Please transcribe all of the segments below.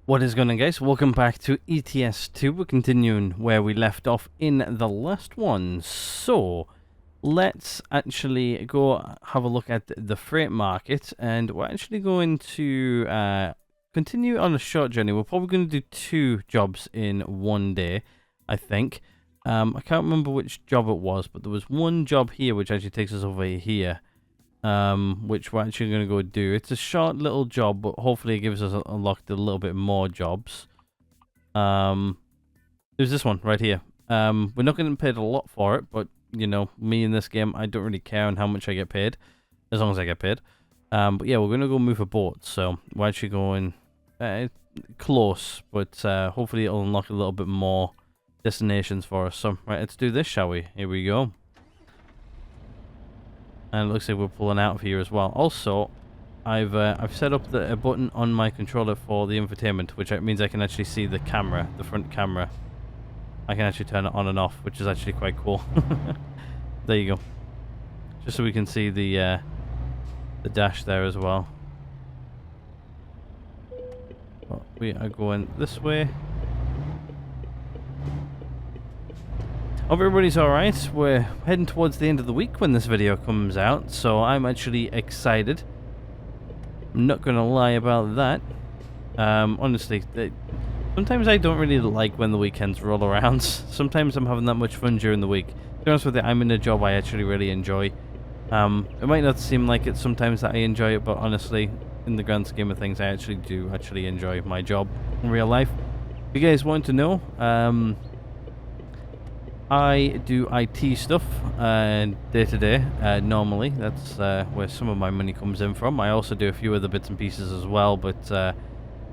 What is going on, guys? Welcome back to ETS2. We're continuing where we left off in the last one. So, let's actually go have a look at the freight market. And we're actually going to continue on a short journey. We're probably going to do 2 jobs in one day, I think. I can't remember which job it was, but there was one job here which actually takes us over here. Which we're actually going to go do. It's a short little job, but hopefully it gives us unlocked a little bit more jobs. There's this one right here. We're not getting paid a lot for it, but you know, me in this game, I don't really care on how much I get paid, as long as I get paid. But yeah, we're going to go move a boat, so we're actually going close, but hopefully it'll unlock a little bit more destinations for us. So, right, let's do this, shall we? Here we go. And it looks like we're pulling out of here as well. Also, I've set up a button on my controller for the infotainment, which means I can actually see the camera, the front camera. I can actually turn it on and off, which is actually quite cool. There you go. Just so we can see the dash there as well. Well, we are going this way. Hope everybody's alright. We're heading towards the end of the week when this video comes out, so I'm actually excited. I'm not gonna lie about that. Honestly, sometimes I don't really like when the weekends roll around. Sometimes I'm having that much fun during the week. To be honest with you, I'm in a job I actually really enjoy. It might not seem like it sometimes that I enjoy it, but honestly, in the grand scheme of things, I actually do enjoy my job in real life. If you guys want to know, I do IT stuff day to day, normally. That's where some of my money comes in from. I also do a few other bits and pieces as well, but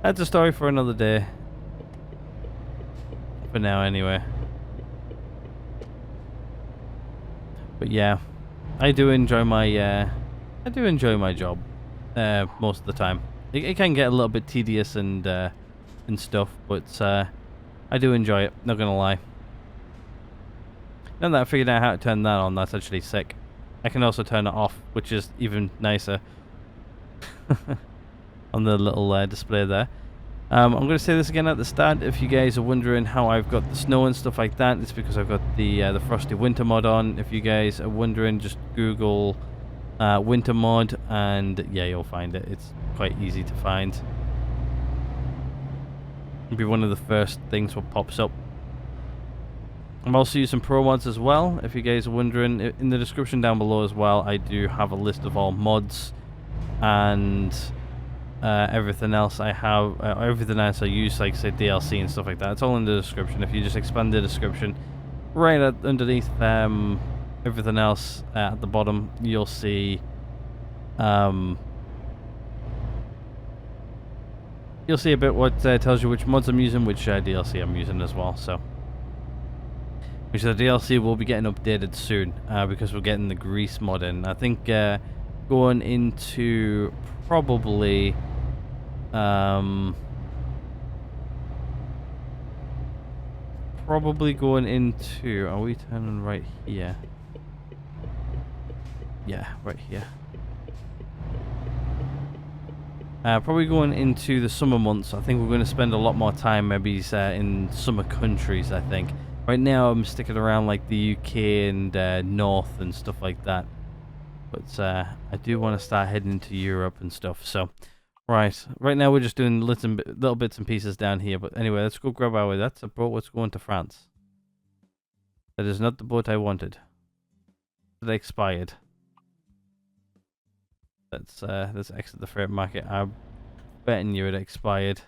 that's a story for another day. For now, anyway. But yeah, I do enjoy my job most of the time. It can get a little bit tedious and stuff, but I do enjoy it. Not gonna lie. Now that I figured out how to turn that on, that's actually sick. I can also turn it off, which is even nicer. On the little display there. I'm going to say this again at the start. If you guys are wondering how I've got the snow and stuff like that, it's because I've got the Frosty Winter mod on. If you guys are wondering, just Google Winter mod, and yeah, you'll find it. It's quite easy to find. It'll be one of the first things what pops up. I'm also using pro mods as well. If you guys are wondering, in the description down below as well, I do have a list of all mods and everything else I have, everything else I use, like say DLC and stuff like that. It's all in the description. If you just expand the description right underneath everything else at the bottom, you'll see a bit what tells you which mods I'm using, which DLC I'm using as well. So. Which the DLC will be getting updated soon, because we're getting the Greece mod in. I think going into probably going into, are we turning right here? Yeah, right here. Probably going into the summer months. I think we're going to spend a lot more time maybe in summer countries, I think. Right now I'm sticking around like the UK and North and stuff like that. But I do want to start heading into Europe and stuff. So, right now we're just doing little bits and pieces down here. But anyway, let's go grab our way. That's a boat that's going to France. That is not the boat I wanted. It expired. Let's exit the freight market. I'm betting you it expired.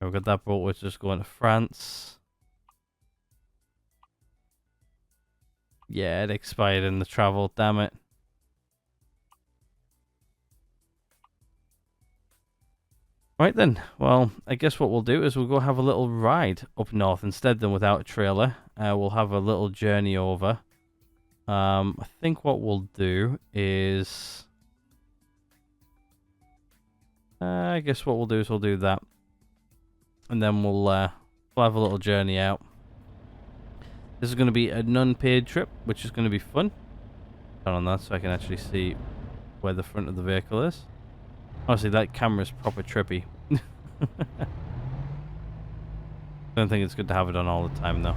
We've got that boat which is just going to France. Yeah, it expired in the travel, damn it. Right then, well, I guess what we'll do is we'll go have a little ride up north instead than without a trailer. We'll have a little journey over. I think what we'll do is... I guess what we'll do is we'll do that. And then we'll have a little journey out. This is going to be an unpaid trip, which is going to be fun. Turn on that so I can actually see where the front of the vehicle is. Honestly, that camera's proper trippy. Don't think it's good to have it on all the time though.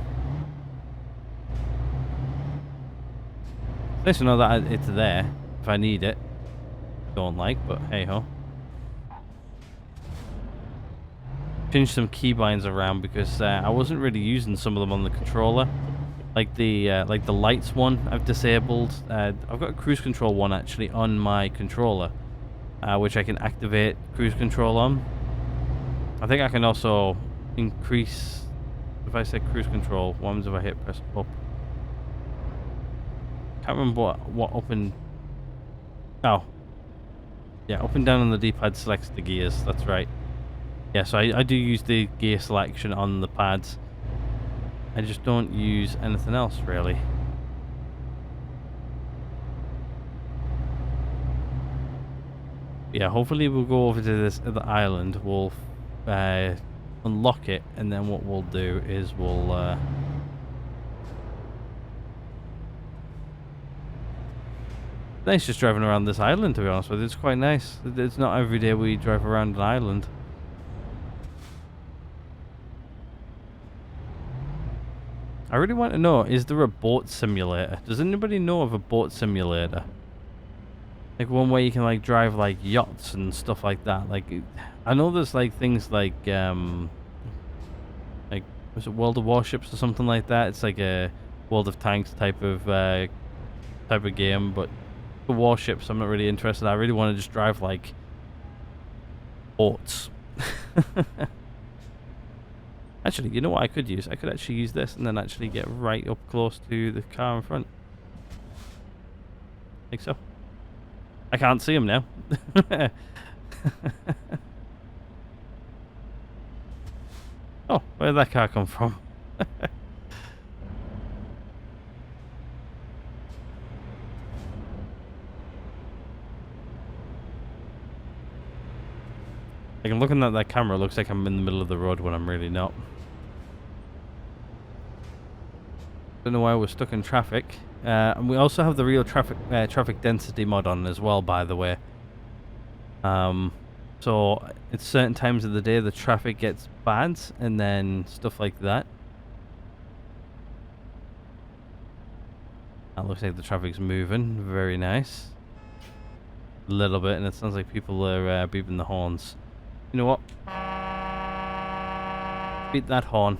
It's nice to know that it's there if I need it. Don't like, but hey ho. Change some keybinds around because I wasn't really using some of them on the controller. Like the lights one I've disabled. I've got a cruise control one actually on my controller, which I can activate cruise control on. I think I can also increase if I say cruise control. What happens if I hit press up? Can't remember what up and oh yeah, up and down on the D-pad selects the gears. That's right. Yeah, so I do use the gear selection on the pads. I just don't use anything else really. Yeah, hopefully we'll go over to this other island. We'll unlock it, and then what we'll do is we'll nice just driving around this island, to be honest with you. It's quite nice. It's not every day we drive around an island. I really want to know, is there a boat simulator? Does anybody know of a boat simulator? Like one where you can like drive like yachts and stuff like that. Like I know there's like things like was it World of Warships or something like that? It's like a World of Tanks type of game, but for warships I'm not really interested. I really want to just drive like boats. Actually, you know what I could use? I could actually use this and then actually get right up close to the car in front. Like so. I can't see him now. Oh, where did that car come from? Like I'm looking at that camera, it looks like I'm in the middle of the road when I'm really not. Don't know why we're stuck in traffic. And we also have the real traffic density mod on as well, by the way. So at certain times of the day the traffic gets bad and then stuff like that. That looks like the traffic's moving. Very nice. A little bit, and it sounds like people are beeping the horns. You know what? Beat that horn.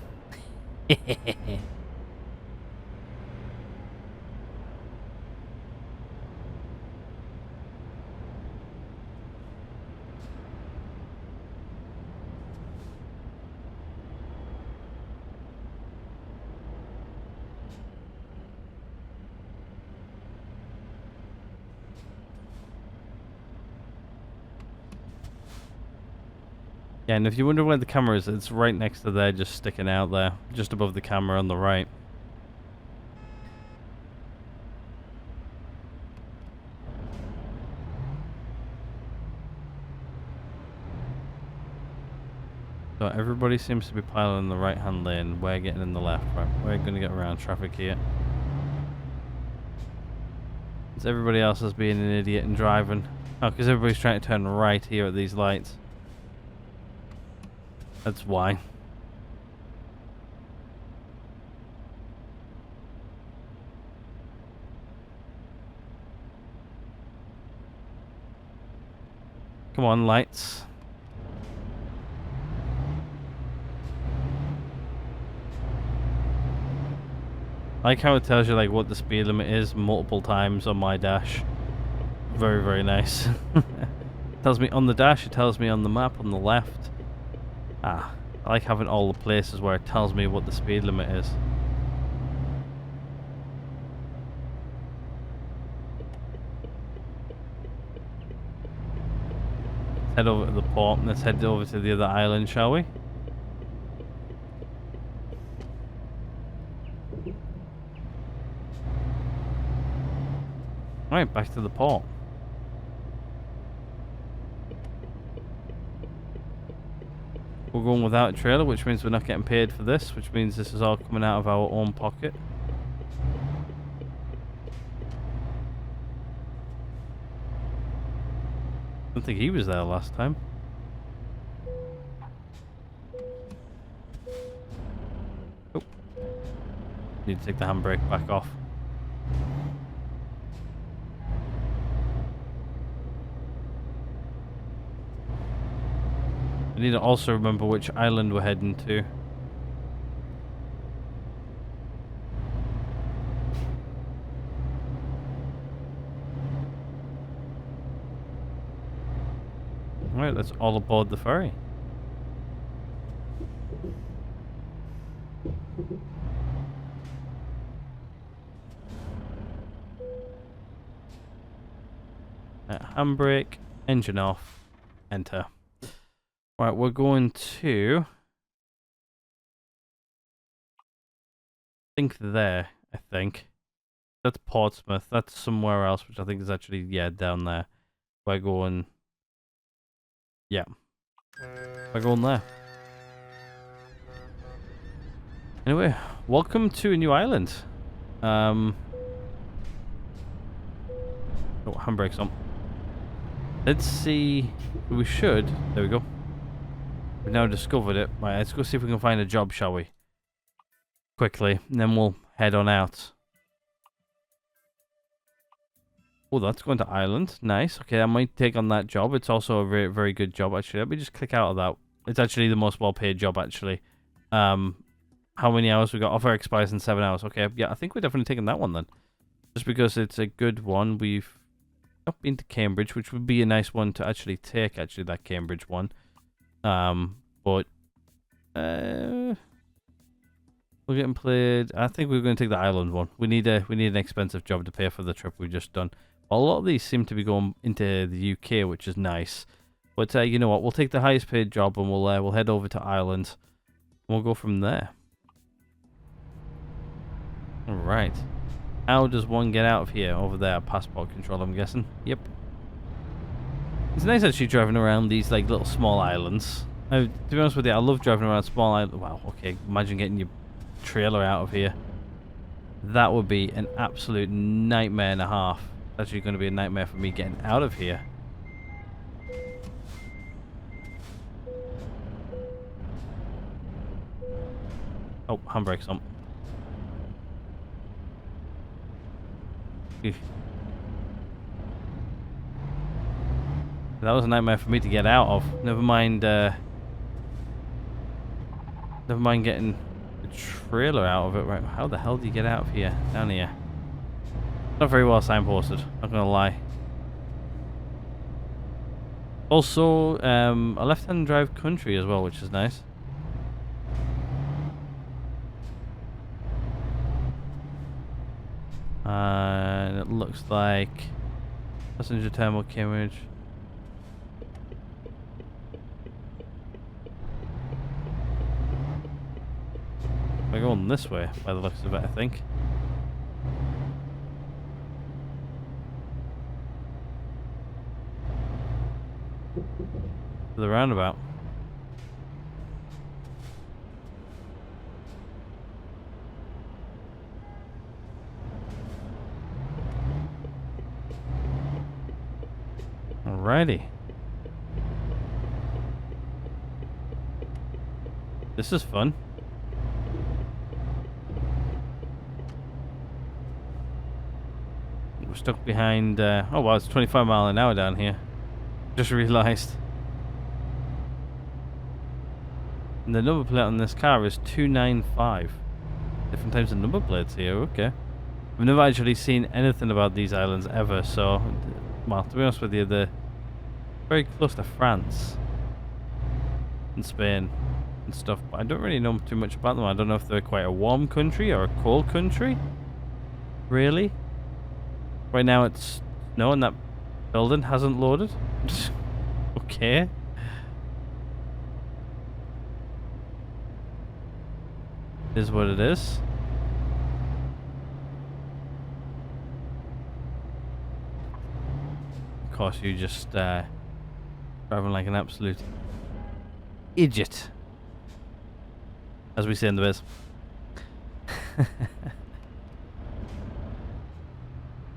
Yeah, and if you wonder where the camera is, it's right next to there, just sticking out there, just above the camera on the right. So everybody seems to be piling in the right-hand lane. We're getting in the left, right? We're going to get around traffic here. Because everybody else is being an idiot and driving. Oh, because everybody's trying to turn right here at these lights. That's why. Come on, lights. I like how it tells you like what the speed limit is multiple times on my dash. Very, very nice. It tells me on the dash, it tells me on the map on the left. I like having all the places where it tells me what the speed limit is. Let's head over to the port and let's head over to the other island, shall we? Right, back to the port. We're going without a trailer, which means we're not getting paid for this, which means this is all coming out of our own pocket. don't think he was there last time. Oh. Need to take the handbrake back off. I need to also remember which island we're heading to. Alright, let's all aboard the ferry. Handbrake, engine off, enter. Right, we're going to... think there, I think. That's Portsmouth, that's somewhere else, which I think is actually, yeah, down there. We're going... yeah. We're going there. Anyway, welcome to a new island. Oh, handbrake's on. Let's see... we should... there we go. We've now discovered it. Right, let's go see if we can find a job, shall we? Quickly, and then we'll head on out. Oh, that's going to Ireland. Nice. Okay, I might take on that job. It's also a very, very good job, actually. Let me just click out of that. It's actually the most well-paid job, actually. How many hours we got? Offer expires in 7 hours. Okay, yeah, I think we're definitely taking that one then. Just because it's a good one. We've not been to Cambridge, which would be a nice one to actually take, actually, that Cambridge one. But we're getting played. I think we're going to take the Ireland one. We need an expensive job to pay for the trip we've just done. A lot of these seem to be going into the UK, which is nice. But you know what? We'll take the highest paid job and we'll head over to Ireland. And we'll go from there. All right. How does one get out of here? Over there, passport control, I'm guessing. Yep. It's nice actually driving around these like little small islands. To be honest with you, I love driving around small islands. Wow, okay, imagine getting your trailer out of here. That would be an absolute nightmare and a half. It's actually going to be a nightmare for me getting out of here. Oh, handbrake's on. Eesh. That was a nightmare for me to get out of. Never mind getting the trailer out of it. Right, how the hell do you get out of here? Down here. Not very well signposted, not gonna lie. Also, a left-hand drive country as well, which is nice. And it looks like passenger terminal Cambridge. We're going this way by the looks of it, I think. To the roundabout. Alrighty. This is fun. We're stuck behind... oh wow, it's 25 miles an hour down here. Just realised. And the number plate on this car is 295. Different types of number plates here, okay. I've never actually seen anything about these islands ever, so... well, to be honest with you, they're very close to France. And Spain and stuff, but I don't really know too much about them. I don't know if they're quite a warm country or a cold country. Really? Right now it's snow and that building hasn't loaded. Okay. Is what it is. Of course, you just driving like an absolute idiot, as we say in the biz.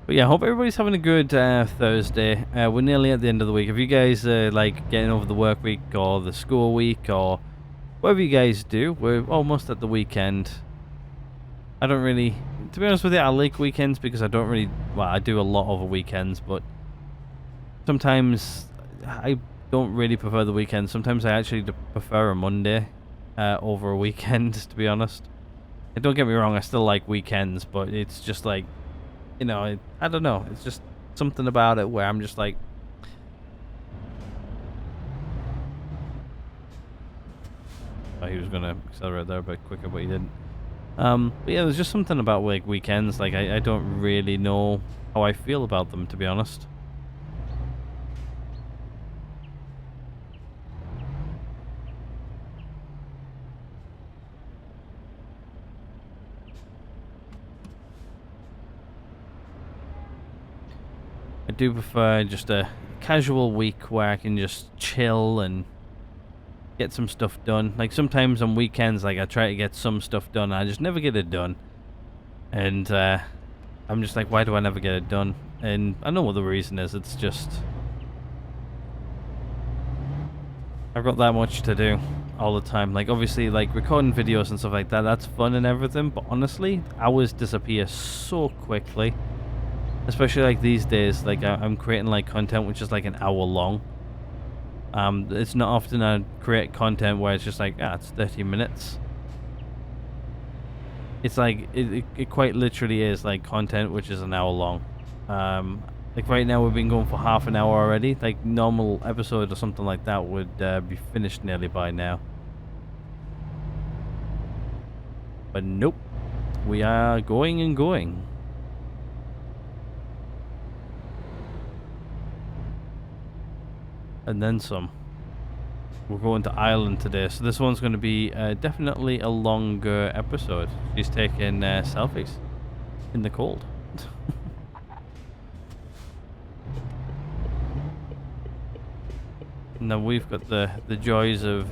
But yeah, I hope everybody's having a good Thursday. We're nearly at the end of the week. If you guys like getting over the work week or the school week or whatever you guys do, we're almost at the weekend. I don't really, to be honest with you, I like weekends because I don't really, well, I do a lot over weekends, but sometimes I don't really prefer the weekend. Sometimes I actually prefer a Monday over a weekend, to be honest. And don't get me wrong, I still like weekends, but it's just like, you know, I don't know. It's just something about it where I'm just like... Oh, he was going to accelerate there a bit quicker, but he didn't. But yeah, there's just something about like weekends. Like, I don't really know how I feel about them, to be honest. I do prefer just a casual week where I can just chill and get some stuff done. Like sometimes on weekends, like I try to get some stuff done, and I just never get it done. And I'm just like, why do I never get it done? And I know what the reason is. It's just I've got that much to do all the time. Like obviously, like recording videos and stuff like that, that's fun and everything. But honestly, hours disappear so quickly. Especially like these days, like I'm creating like content which is like an hour long. It's not often I create content where it's just like, it's 30 minutes. It's like, it quite literally is like content which is an hour long. Like right now we've been going for half an hour already. Like normal episode or something like that would be finished nearly by now. But nope, we are going and going. And then some. We're going to Ireland today, so this one's going to be definitely a longer episode. She's taking selfies in the cold. And then we've got the joys of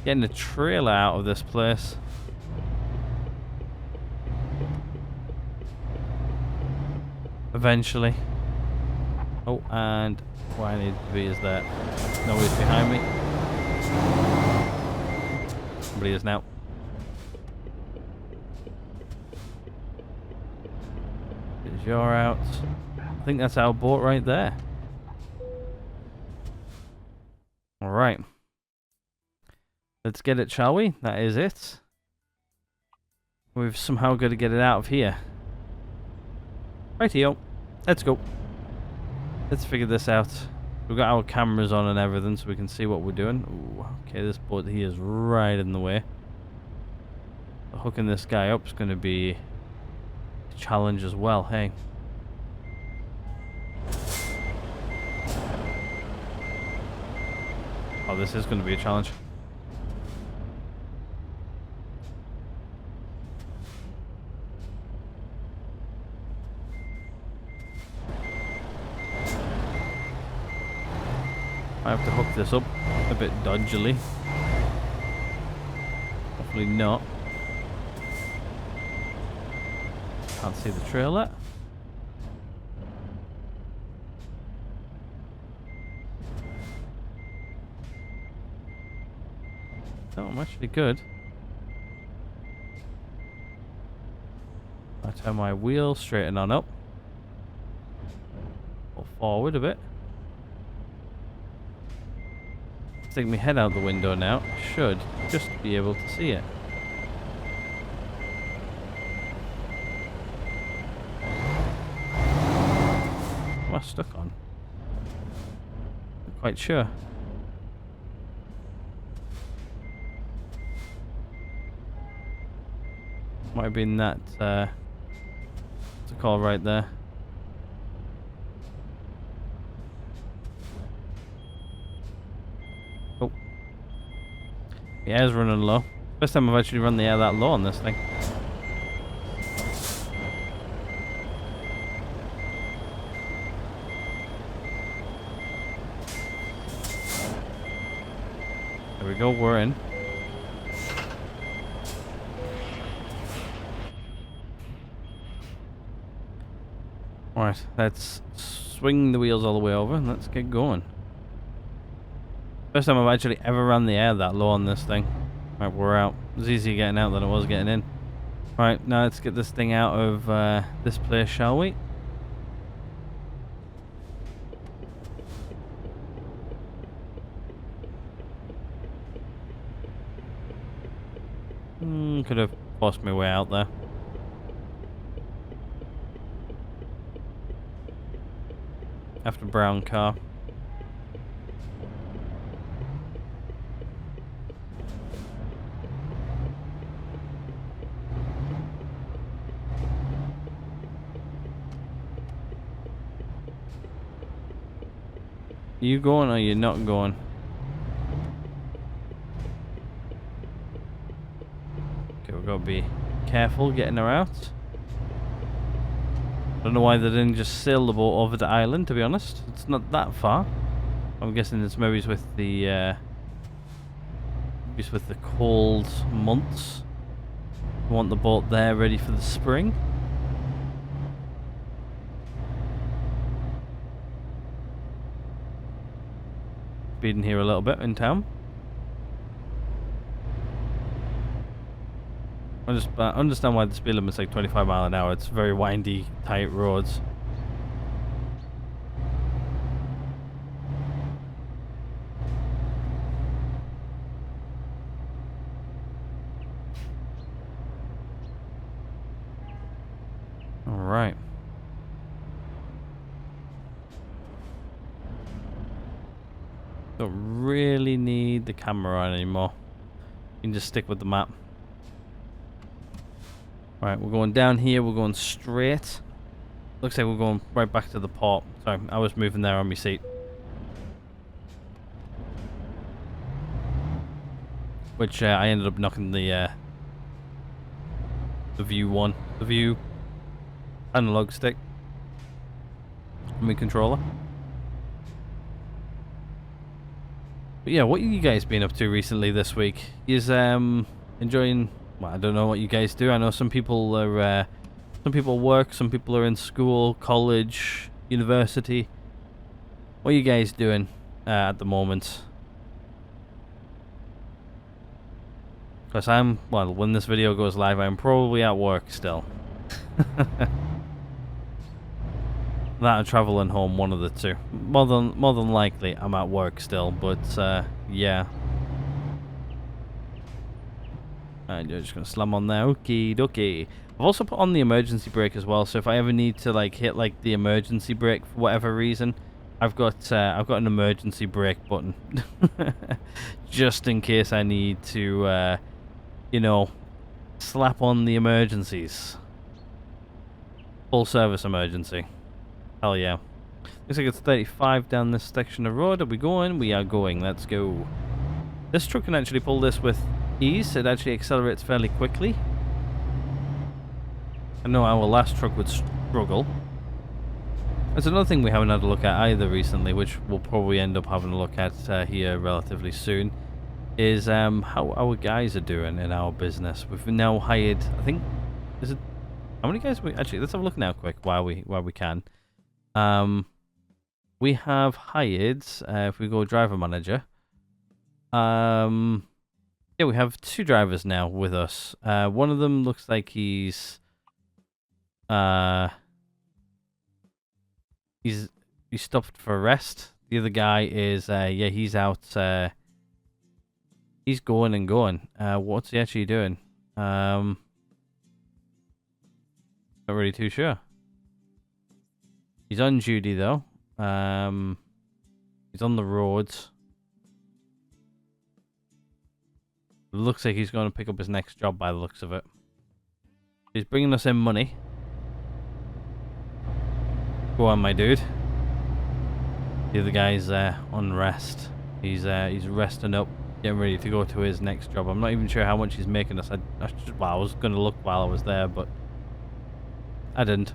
getting a trailer out of this place. Eventually. Oh, and where I need to be is that nobody's behind me. Somebody is now. There's your out. I think that's our boat right there. Alright. Let's get it, shall we? That is it. We've somehow got to get it out of here. Rightio. Let's go. Let's figure this out. We've got our cameras on and everything so we can see what we're doing. Ooh, okay, this boat here is right in the way. Hooking this guy up is going to be a challenge as well, hey. Oh, this is going to be a challenge. I have to hook this up a bit dodgily. Hopefully not. Can't see the trailer. Oh, I'm actually good. I turn my wheel straighten on up. Pull forward a bit. Stick my head out the window now. Should just be able to see it. What am I stuck on? Not quite sure. Might have been that what's it called right there. Oh. The air's running low. First time I've actually run the air that low on this thing. There we go, we're in. Alright, let's swing the wheels all the way over and let's get going. First time I've actually ever run the air that low on this thing. Right, we're out. It was easier getting out than it was getting in. Right, now let's get this thing out of this place, shall we? Could have forced my way out there. After brown car. Are you going or are you not going? Okay, we've got to be careful getting her out. I don't know why they didn't just sail the boat over the island, to be honest. It's not that far. I'm guessing it's maybe with the cold months. We want the boat there ready for the spring. Speeding here a little bit in town. I just understand why the speed limit's like 25 miles an hour. It's very windy, tight roads. All right. Don't really need the camera on anymore. You can just stick with the map. Right, we're going down here, we're going straight. Looks like we're going right back to the port. Sorry, I was moving there on my seat. Which I ended up knocking the view analog stick on my controller. But yeah, what have you guys been up to recently this week? Is enjoying? Well, I don't know what you guys do. I know some people are, some people work, some people are in school, college, university. What are you guys doing at the moment? Because well, when this video goes live, I'm probably at work still. That or traveling home, one of the two. More than likely, I'm at work still, but yeah. And you're just gonna slam on there. Okie dokie. I've also put on the emergency brake as well, so if I ever need to like hit like the emergency brake for whatever reason, I've got an emergency brake button, just in case I need to, you know, slap on the emergencies. Full service emergency. Hell yeah. Looks like it's 35 down this section of road. Are we going? We are going. Let's go. This truck can actually pull this with ease. It actually accelerates fairly quickly. I know our last truck would struggle. There's another thing we haven't had a look at either recently, which we'll probably end up having a look at here relatively soon, is how our guys are doing in our business. We've now hired, I think, is it, how many guys? Actually, let's have a look now quick while we can. We have hired, if we go driver manager, yeah, we have 2 drivers now with us. One of them looks like he's stopped for rest. The other guy is, yeah, he's out, he's going and going. What's he actually doing? Not really too sure. He's on duty though. He's on the roads. Looks like he's going to pick up his next job by the looks of it. He's bringing us in money. Go on, my dude. The other guy's on rest. He's resting up, getting ready to go to his next job. I'm not even sure how much he's making us. Well, I was going to look while I was there, but I didn't.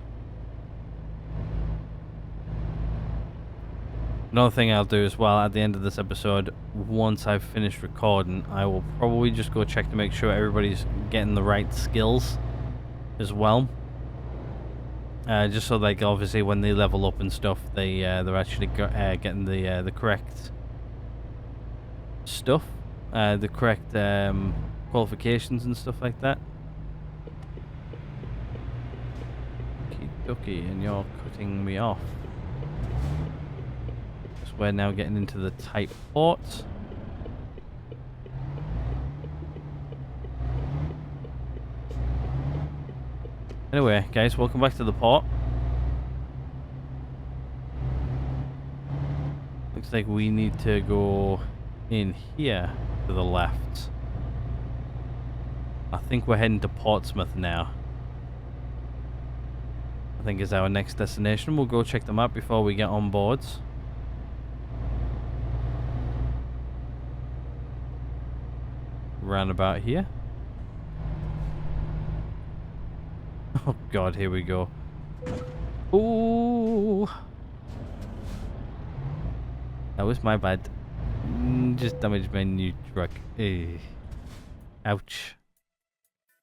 Another thing I'll do as well at the end of this episode, once I've finished recording, I will probably just go check to make sure everybody's getting the right skills as well. just so like obviously when they level up and stuff, they're actually getting the correct stuff, the correct qualifications and stuff like that. Okie dokie, and you're cutting me off. So we're now getting into the tight port. Anyway, guys, welcome back to the port. Looks like we need to go in here to the left. I think we're heading to Portsmouth now. I think is our next destination. We'll go check the map before we get on boards. Round about here. Oh god, here we go. Ooh. That was my bad. Just damaged my new truck. Ouch.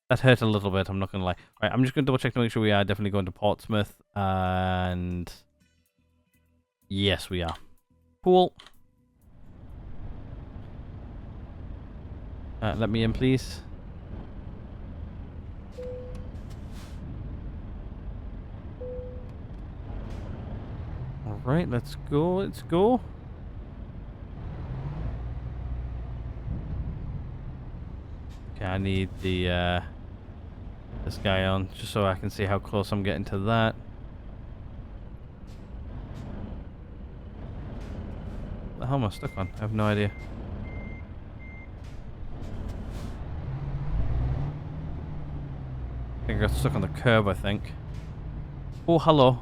That hurt a little bit, I'm not gonna lie. Right, I'm just gonna double check to make sure we are definitely going to Portsmouth. And yes, we are. Cool. Let me in, please. Alright, let's go, let's go. Okay, I need the this guy on just so I can see how close I'm getting to that. What the hell am I stuck on? I have no idea. I think I got stuck on the curb, I think. Oh, hello.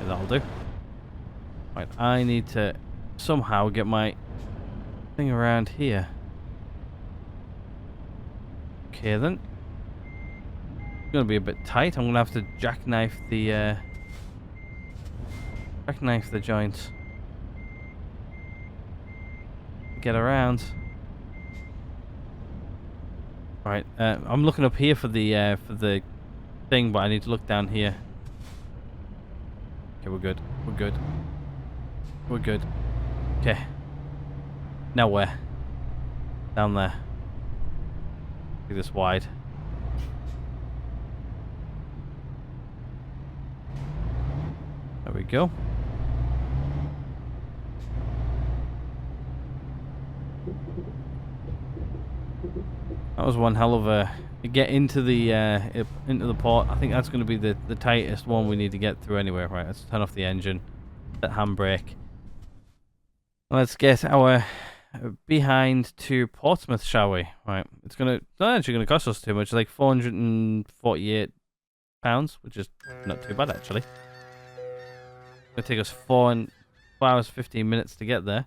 That'll do. Right, I need to somehow get my thing around here. Okay then. It's gonna be a bit tight. I'm gonna have to jackknife the joints. Get around. Right, I'm looking up here for the thing, but I need to look down here. Okay, we're good. We're good. We're good. Okay. Now where? Down there. Make this wide. There we go. That was one hell of a get into the port. I think that's going to be the tightest one we need to get through anyway. Right, let's turn off the engine, that handbrake. Let's get our behind to Portsmouth, shall we? Right, it's not actually going to cost us too much. It's like £448, which is not too bad actually. It's going to take us 4 hours 15 minutes to get there.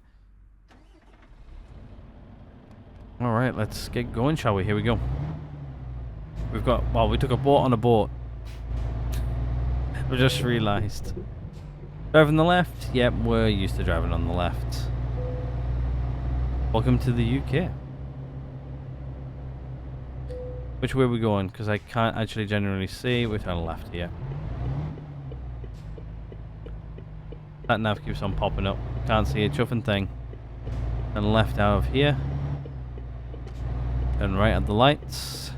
All right, let's get going, shall we? Here we go. We've got, well, we took a boat on a boat. We just realised. Driving the left? Yep, we're used to driving on the left. Welcome to the UK. Which way are we going? Because I can't actually generally see. We're turning left here. That nav keeps on popping up. Can't see a chuffing thing. And left out of here. And right at the lights.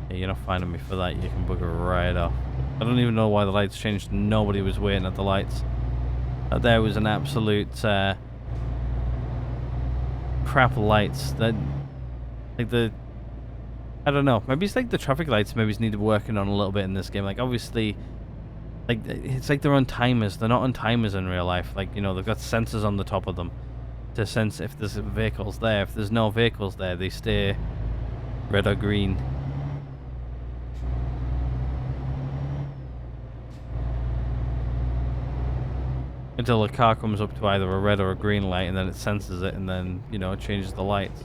Yeah, you're not finding me for that. You can bugger right off. I don't even know why the lights changed. Nobody was waiting at the lights. There was an absolute crap lights. That like I don't know. Maybe it's like the traffic lights. Maybe it's needed working on a little bit in this game. Like obviously, like it's like they're on timers. They're not on timers in real life. Like, you know, they've got sensors on the top of them to sense if there's vehicles there. If there's no vehicles there, they stay red or green. Until a car comes up to either a red or a green light, and then it senses it, and then, you know, it changes the lights.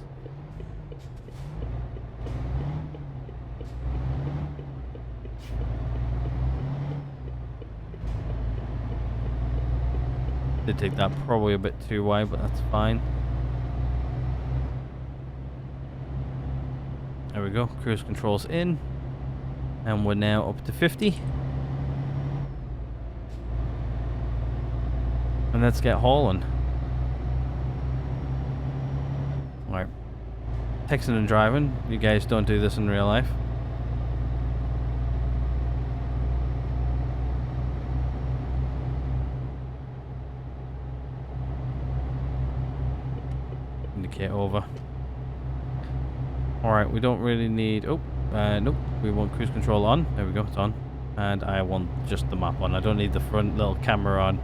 Did take that probably a bit too wide, but that's fine. There we go, cruise control's in. And we're now up to 50. And let's get hauling. Alright. Texting and driving. You guys don't do this in real life. Indicate over. Alright, we don't really need... Oh, nope. We want cruise control on. There we go, it's on. And I want just the map on. I don't need the front little camera on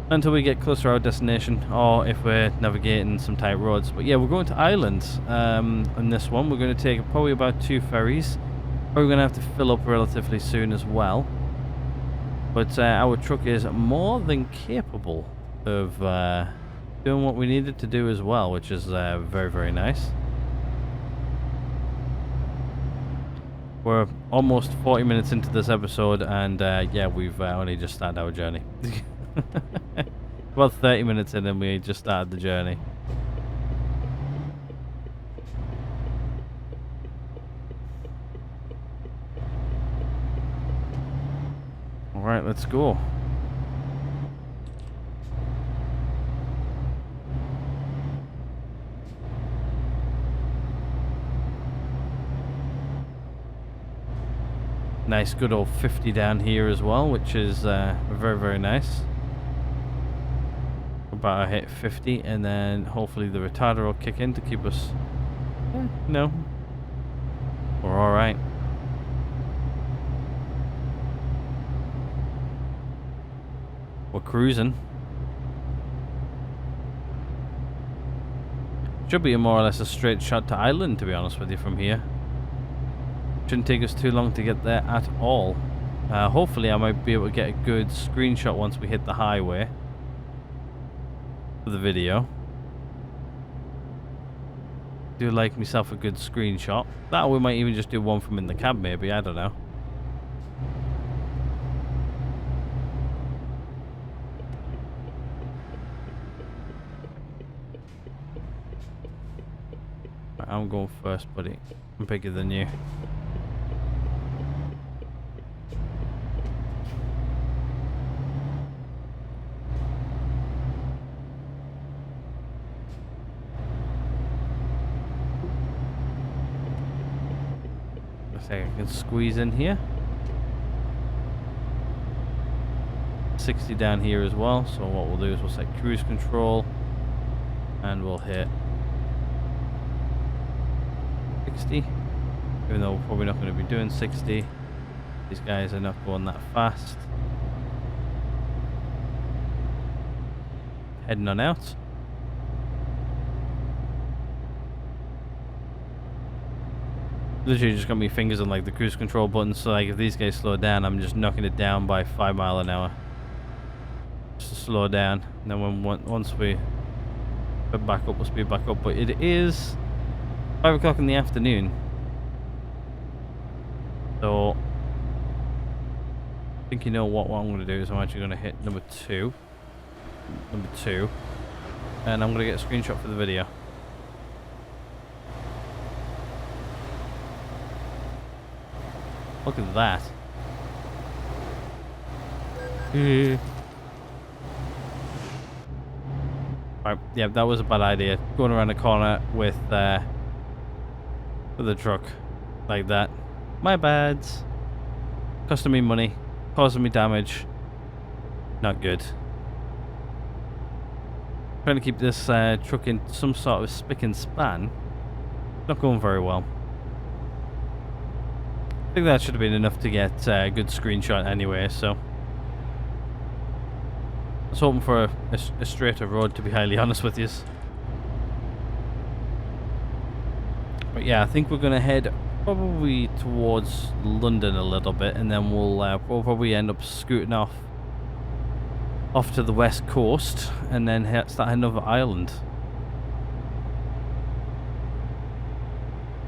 until we get closer to our destination, or if we're navigating some tight roads. But yeah, we're going to Ireland on this one. We're going to take probably about 2 ferries. We're going to have to fill up relatively soon as well. But our truck is more than capable of doing what we needed to do as well, which is very, very nice. We're almost 40 minutes into this episode, and yeah, we've only just started our journey. About 30 minutes in and we just started the journey. Alright, let's go. Nice good old 50 down here as well, which is very, very nice. About to hit 50, and then hopefully the retarder will kick in to keep us... no. We're alright. We're cruising. Should be more or less a straight shot to Ireland, to be honest with you, from here. Shouldn't take us too long to get there at all. Hopefully I might be able to get a good screenshot once we hit the highway for the video. Do like myself a good screenshot. That, we might even just do one from in the cab maybe, I don't know. Right, I'm going first, buddy. I'm bigger than you. I can squeeze in here. 60 down here as well, so what we'll do is we'll set cruise control and we'll hit 60, even though we're probably not going to be doing 60. These guys are not going that fast. Heading on out. Literally just got my fingers on like the cruise control button, so like if these guys slow down, I'm just knocking it down by 5 miles an hour. Just to slow down. And then once we put back up, we'll speed back up. But it is 5 o'clock in the afternoon. So I think you know what I'm going to do is I'm actually going to hit number 2. And I'm going to get a screenshot for the video. Look at that. Right, yeah, that was a bad idea. Going around the corner with a truck like that. My bad. Costing me money. Causing me damage. Not good. Trying to keep this truck in some sort of spick and span. Not going very well. I think that should have been enough to get a good screenshot anyway, so I was hoping for a straighter road, to be highly honest with you. But yeah, I think we're going to head probably towards London a little bit, and then we'll probably end up scooting off to the west coast, and then start heading over Ireland.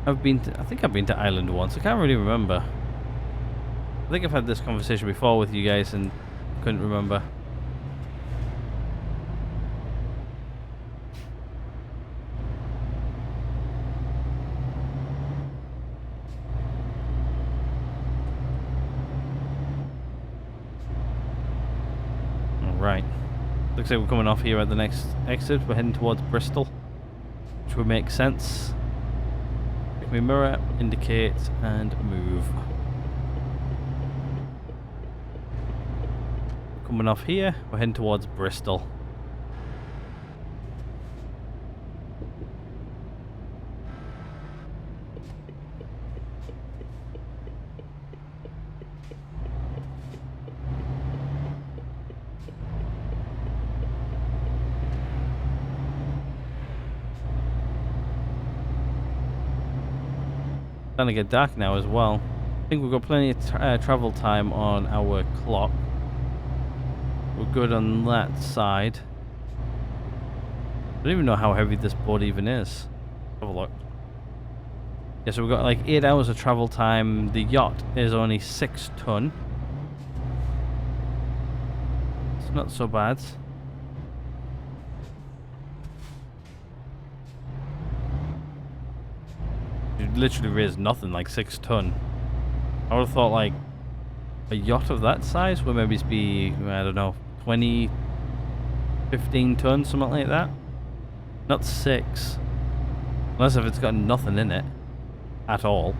I think I've been to Ireland once. I can't really remember. I think I've had this conversation before with you guys and couldn't remember. Right. Looks like we're coming off here at the next exit. We're heading towards Bristol, which would make sense. Pick me mirror, indicate, and move. We're coming off here. We're heading towards Bristol. Starting to get dark now as well. I think we've got plenty of travel time on our clock. We're good on that side. I don't even know how heavy this boat even is. Have a look. Yeah, so we've got like 8 hours of travel time. The yacht is only 6 ton. It's not so bad. It literally weighs nothing, like 6 ton. I would have thought like a yacht of that size would maybe be, I don't know, 20, 15 tons, something like that. Not 6. Unless if it's got nothing in it at all.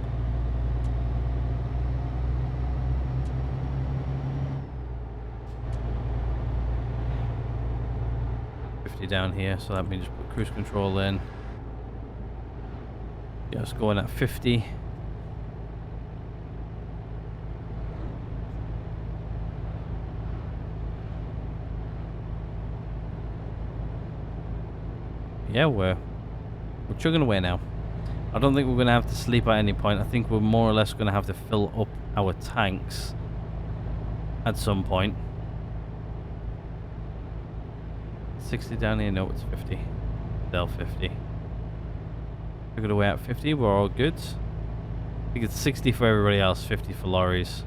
Down here, so that means just put cruise control in. Just going at 50. Yeah, we're chugging away now. I don't think we're going to have to sleep at any point. I think we're more or less going to have to fill up our tanks at some point. 60 down here, no, it's 50. Still 50. Took it away at 50, we're all good. I think it's 60 for everybody else, 50 for lorries.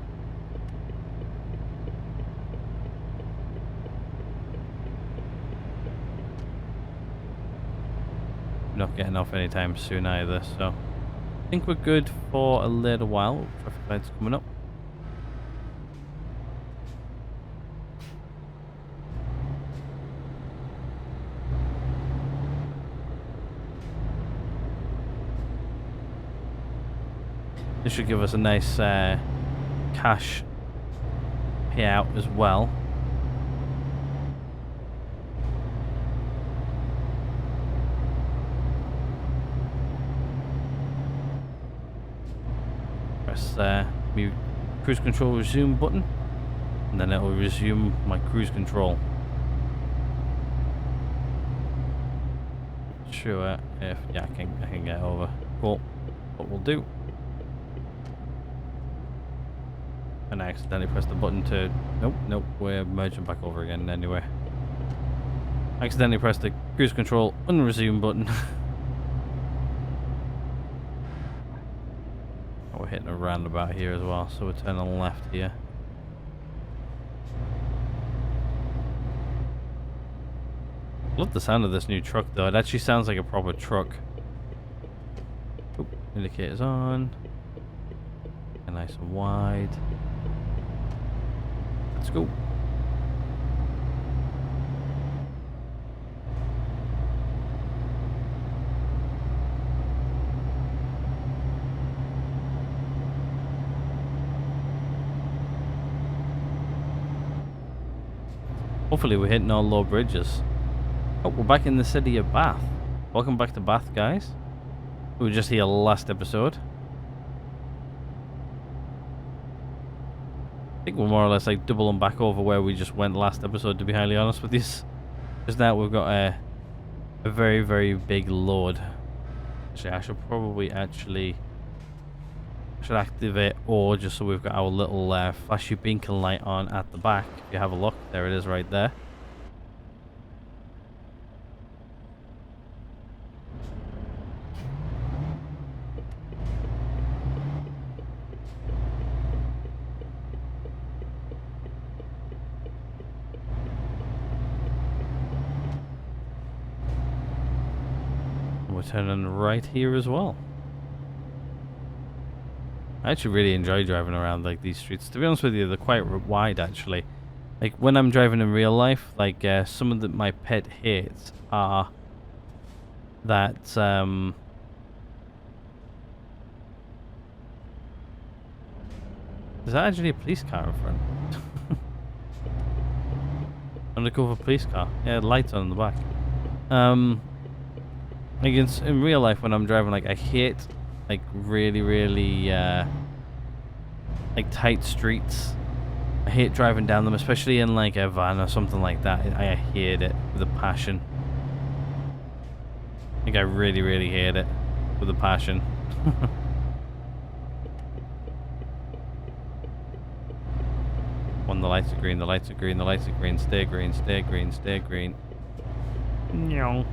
We're not getting off anytime soon either, so I think we're good for a little while. Traffic lights coming up. This should give us a nice cash payout as well. Press my cruise control resume button, and then it will resume my cruise control. Sure, if yeah, I can get over. Cool. What we'll do. And I accidentally pressed the button to... Nope, we're merging back over again anyway. I accidentally pressed the cruise control unresume button. Oh, we're hitting a roundabout here as well, so we're turning left here. Love the sound of this new truck though, it actually sounds like a proper truck. Oop, indicators on. And nice and wide. Let's go. Hopefully we're hitting all low bridges. Oh, we're back in the city of Bath. Welcome back to Bath, guys. We were just here last episode. I think we're more or less like doubling back over where we just went last episode, to be highly honest with you. Just now we've got a very, very big load. Actually, I should probably activate ore just so we've got our little flashy beacon light on at the back. If you have a look, there it is right there. We're turning right here as well. I actually really enjoy driving around like these streets. To be honest with you, they're quite wide actually. Like when I'm driving in real life, like some of my pet hates are that is that actually a police car in front? Undercover police car. Yeah, lights on in the back. Like in real life when I'm driving, like I hate like really like tight streets. I hate driving down them, especially in like a van or something like that. I hate it with a passion. Like I really hate it with a passion. When the lights are green, the lights are green, the lights are green, stay green, stay green, stay green. No.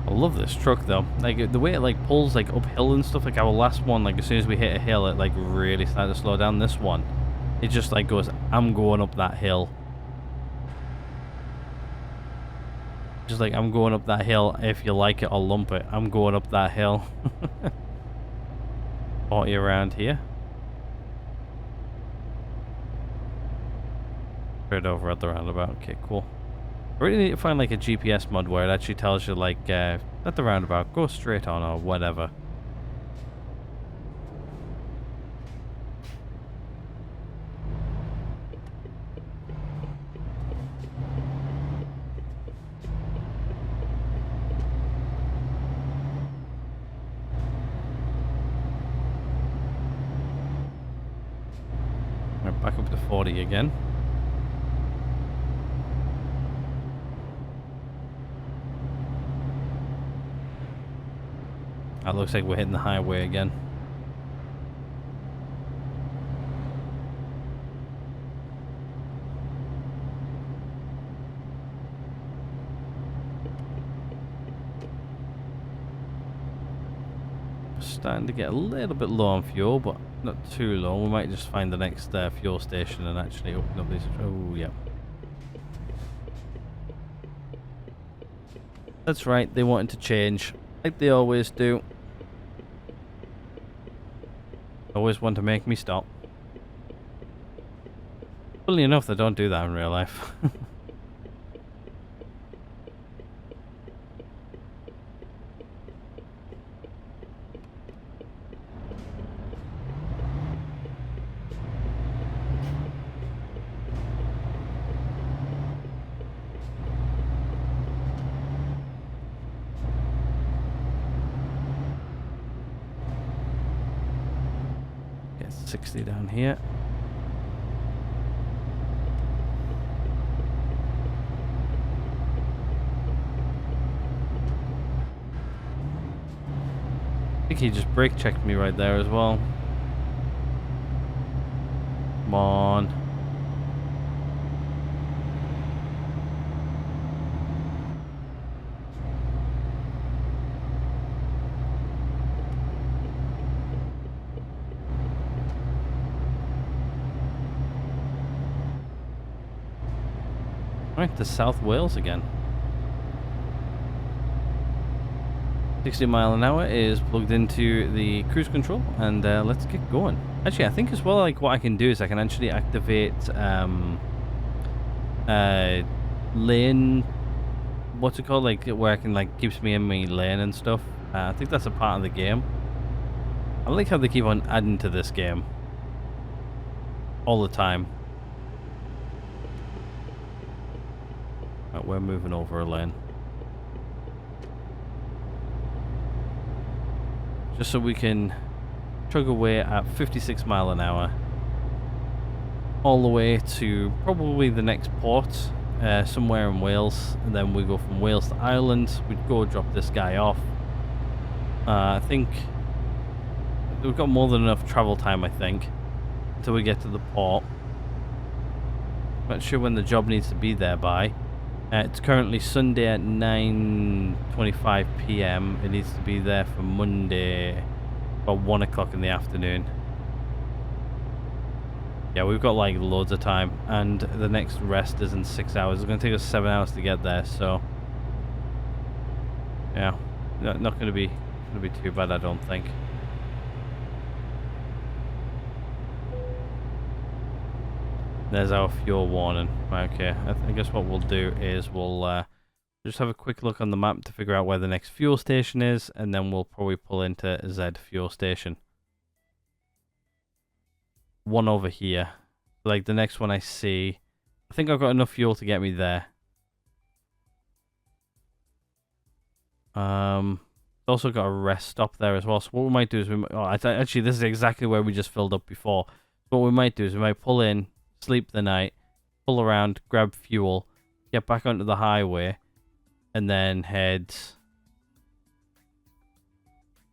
I love this truck though. Like the way it like pulls like uphill and stuff. Like our last one, like as soon as we hit a hill, it like really started to slow down. This one, it just like goes, I'm going up that hill. Just like I'm going up that hill. If you like it or lump it, I'm going up that hill. 40 around here. Straight over at the roundabout. Okay, cool. I really need to find like a GPS mod where it actually tells you like at the roundabout, go straight on or whatever. Right, back up to 40 again. That looks like we're hitting the highway again. Starting to get a little bit low on fuel, but not too low. We might just find the next fuel station and actually open up these. Oh, yeah. That's right, they wanted to change, like they always do. Always want to make me stop. Funnily enough, they don't do that in real life. Get 60 down here. I think he just brake checked me right there as well. Come on. Right, to South Wales again. 60 mile an hour is plugged into the cruise control, and let's get going. Actually, I think as well, like what I can do is I can actually activate lane, what's it called, like where I can like keeps me in my lane and stuff. I think that's a part of the game. I like how they keep on adding to this game all the time. Right, we're moving over a lane. Just so we can chug away at 56 mile an hour all the way to probably the next port, somewhere in Wales, and then we go from Wales to Ireland. We'd go drop this guy off. I think we've got more than enough travel time, I think, until we get to the port. Not sure when the job needs to be there by. It's currently Sunday at 9:25 p.m. It needs to be there for Monday about 1 o'clock in the afternoon. Yeah, we've got like loads of time, and the next rest is in 6 hours. It's going to take us 7 hours to get there, so yeah, not going to be too bad, I don't think. There's our fuel warning. Okay, I guess what we'll do is we'll just have a quick look on the map to figure out where the next fuel station is, and then we'll probably pull into Z fuel station. One over here. Like the next one I see. I think I've got enough fuel to get me there. Also got a rest stop there as well. So what we might do is actually this is exactly where we just filled up before. What we might do is we might pull in, sleep the night, pull around, grab fuel, get back onto the highway, and then head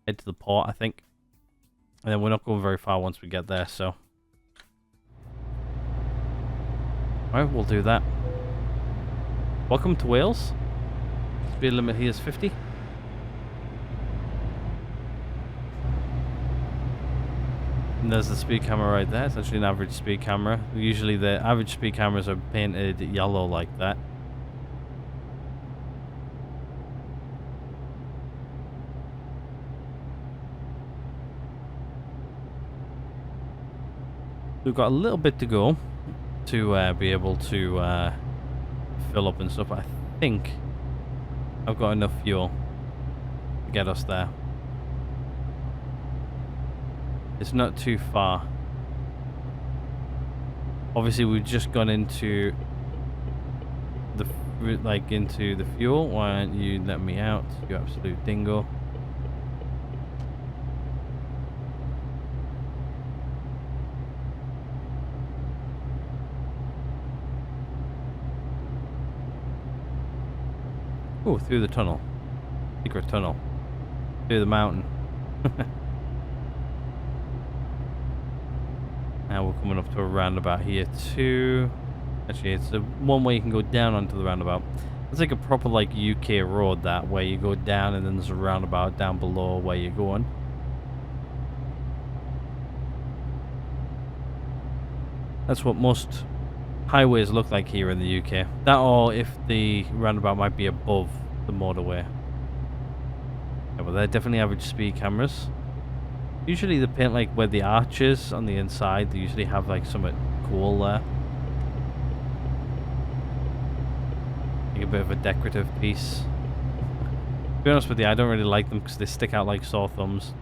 to the port, I think. And then we're not going very far once we get there, so. Alright, we'll do that. Welcome to Wales. Speed limit here is 50. And there's the speed camera right there. It's actually an average speed camera. Usually the average speed cameras are painted yellow like that. We've got a little bit to go to be able to fill up and stuff. I think I've got enough fuel to get us there. It's not too far. Obviously, we've just gone into the fuel. Why don't you let me out, you absolute dingo? Oh, through the tunnel. Secret tunnel. Through the mountain. Now we're coming up to a roundabout here too. Actually, it's the one way you can go down onto the roundabout. It's like a proper like UK road that where you go down and then there's a roundabout down below where you're going. That's what most highways look like here in the UK. That or if the roundabout might be above the motorway. Yeah, but they're definitely average speed cameras. Usually they paint like where the arch is on the inside. They usually have like something cool there. Like a bit of a decorative piece. To be honest with you, I don't really like them because they stick out like sore thumbs.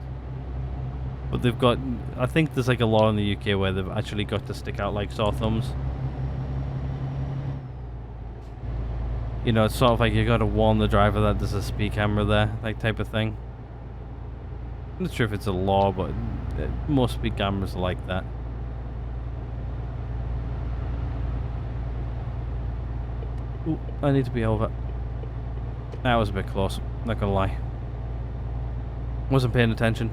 But they've got, I think there's like a law in the UK where they've actually got to stick out like sore thumbs. You know, it's sort of like you got to warn the driver that there's a speed camera there, like type of thing. I'm not sure if it's a law, but most speed cameras are like that. Ooh, I need to be over. That was a bit close, not gonna lie. Wasn't paying attention.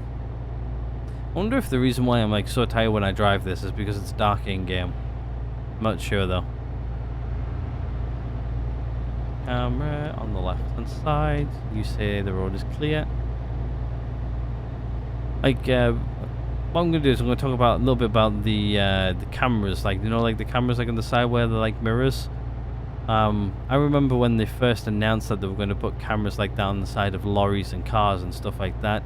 I wonder if the reason why I'm like so tired when I drive this is because it's dark in game. I'm not sure though. Camera on the left hand side. You say the road is clear. Like, what I'm gonna do is I'm gonna talk about a little bit about the cameras, like, you know, like the cameras like on the side where they're like mirrors. I remember when they first announced that they were going to put cameras like down the side of lorries and cars and stuff like that,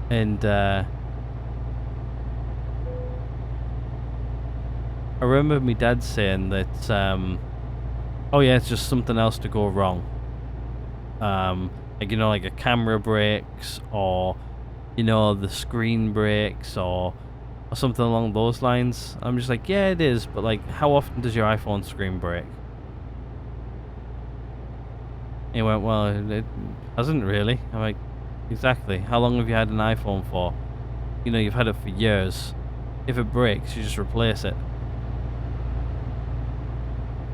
and I remember my dad saying that, oh yeah, it's just something else to go wrong. Like, you know, like a camera breaks, or you know, the screen breaks, or something along those lines. I'm just like, yeah, it is, but like, how often does your iPhone screen break? He went, well, it hasn't really. I'm like, exactly. How long have you had an iPhone for? You know, you've had it for years. If it breaks, you just replace it.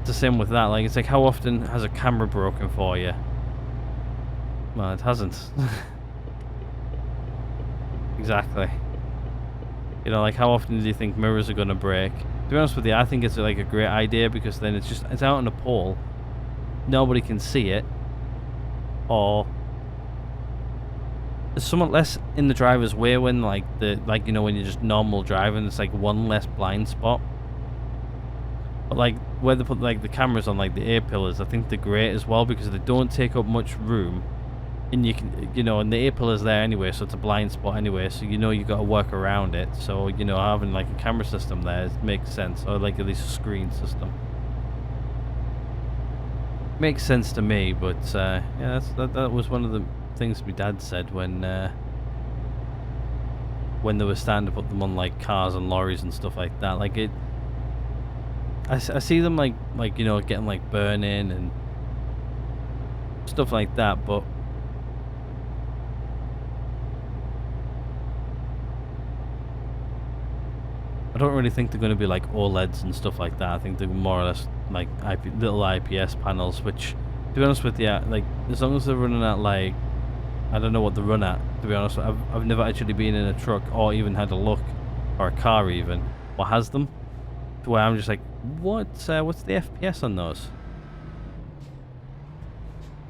It's the same with that. Like, it's like, how often has a camera broken for you? Well, it hasn't. Exactly. You know, like, how often do you think mirrors are going to break? To be honest with you, I think it's like a great idea, because then it's out on a pole, nobody can see it, or there's somewhat less in the driver's way when like you know, when you're just normal driving, it's like one less blind spot. But like where they put like the cameras on like the A pillars, I think they're great as well because they don't take up much room, and you can, you know, and the A pillar's there anyway, so it's a blind spot anyway, so you know you got to work around it. So you know, having like a camera system there makes sense, or like at least a screen system. Makes sense to me, but yeah, that was one of the things my dad said when they were starting to put them on like cars and lorries and stuff like that. Like I see them like you know, getting like burning and stuff like that, but I don't really think they're going to be like OLEDs and stuff like that. I think they're more or less like little IPS panels, which, to be honest with you, like as long as they're running at like, I don't know what they run at, to be honest. I've never actually been in a truck or even had a look, or a car even, or has them, to where I'm just like, what's the FPS on those?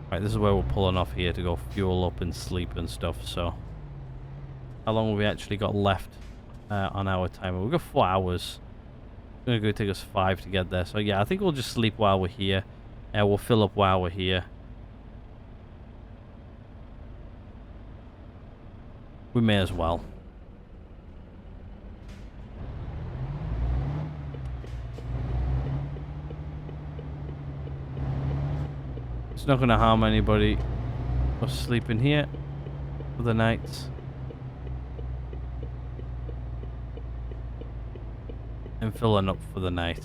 Right, this is where we're pulling off here to go fuel up and sleep and stuff. So how long have we actually got left on our timer? We've got 4 hours. It's going to take us 5 to get there. So yeah, I think we'll just sleep while we're here. We'll fill up while we're here. We may as well. It's not going to harm anybody us sleeping here for the night. And filling up for the night.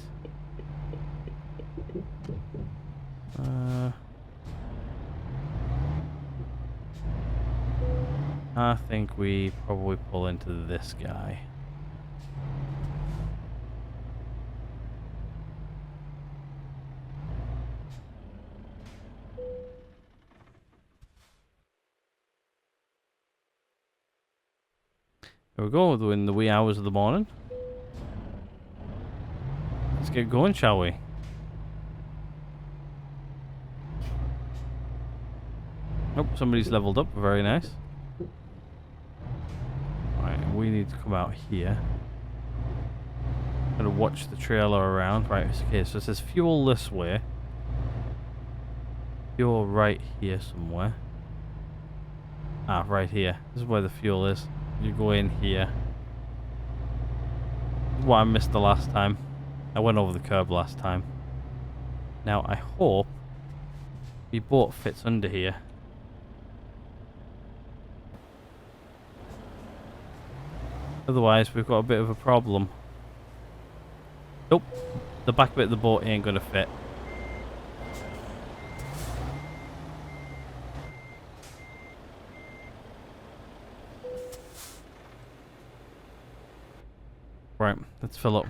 I think we probably pull into this guy. There we go, we're in the wee hours of the morning. Let's get going, shall we? Oh, somebody's leveled up. Very nice. Right, we need to come out here. Gotta watch the trailer around. Right, okay, so it says fuel this way. Fuel right here somewhere. Ah, right here. This is where the fuel is. You go in here. What I missed the last time. I went over the curb last time. Now I hope the boat fits under here. Otherwise we've got a bit of a problem. Nope, the back bit of the boat ain't gonna fit. Right, let's fill up.